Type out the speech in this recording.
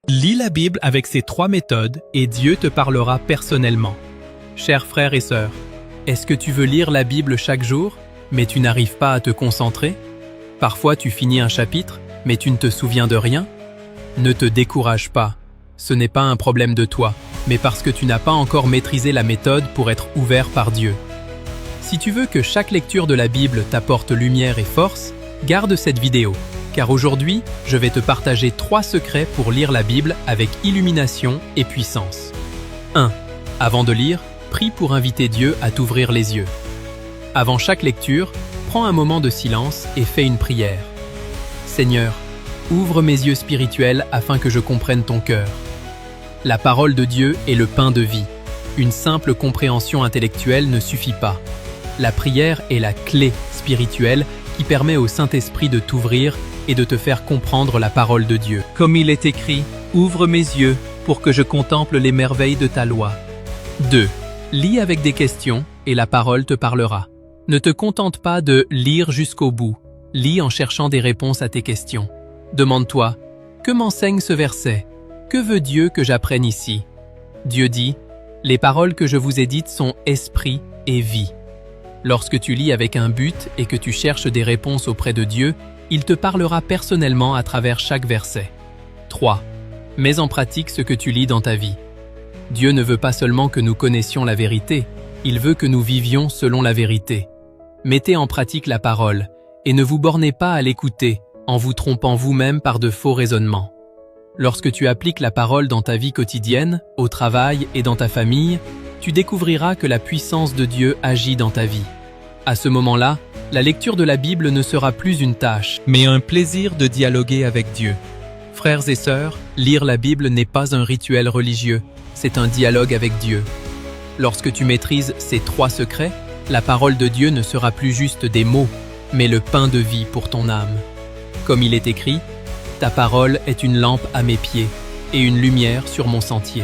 Lis la Bible avec ces 3 méthodes et Dieu te parlera personnellement. Chers frères et sœurs, est-ce que tu veux lire la Bible chaque jour, mais tu n'arrives pas à te concentrer? Parfois tu finis un chapitre, mais tu ne te souviens de rien? Ne te décourage pas. Ce n'est pas un problème de toi, mais parce que tu n'as pas encore maîtrisé la méthode pour être ouvert par Dieu. Si tu veux que chaque lecture de la Bible t'apporte lumière et force, garde cette vidéo, car aujourd'hui, je vais te partager 3 secrets pour lire la Bible avec illumination et puissance. 1. Avant de lire, prie pour inviter Dieu à t'ouvrir les yeux. Avant chaque lecture, prends un moment de silence et fais une prière. Seigneur, ouvre mes yeux spirituels afin que je comprenne ton cœur. La parole de Dieu est le pain de vie. Une simple compréhension intellectuelle ne suffit pas. La prière est la clé spirituelle qui permet au Saint-Esprit de t'ouvrir et de te faire comprendre la parole de Dieu. Comme il est écrit, ouvre mes yeux pour que je contemple les merveilles de ta loi. 2. Lis avec des questions et la parole te parlera. Ne te contente pas de lire jusqu'au bout. Lis en cherchant des réponses à tes questions. Demande-toi, que m'enseigne ce verset? Que veut Dieu que j'apprenne ici? Dieu dit, les paroles que je vous ai dites sont esprit et vie. Lorsque tu lis avec un but et que tu cherches des réponses auprès de Dieu, il te parlera personnellement à travers chaque verset. 3. Mets en pratique ce que tu lis dans ta vie. Dieu ne veut pas seulement que nous connaissions la vérité, il veut que nous vivions selon la vérité. Mettez en pratique la parole, et ne vous bornez pas à l'écouter, en vous trompant vous-même par de faux raisonnements. Lorsque tu appliques la parole dans ta vie quotidienne, au travail et dans ta famille, tu découvriras que la puissance de Dieu agit dans ta vie. À ce moment-là, la lecture de la Bible ne sera plus une tâche, mais un plaisir de dialoguer avec Dieu. Frères et sœurs, lire la Bible n'est pas un rituel religieux, c'est un dialogue avec Dieu. Lorsque tu maîtrises ces 3 secrets, la parole de Dieu ne sera plus juste des mots, mais le pain de vie pour ton âme. Comme il est écrit, ta parole est une lampe à mes pieds et une lumière sur mon sentier.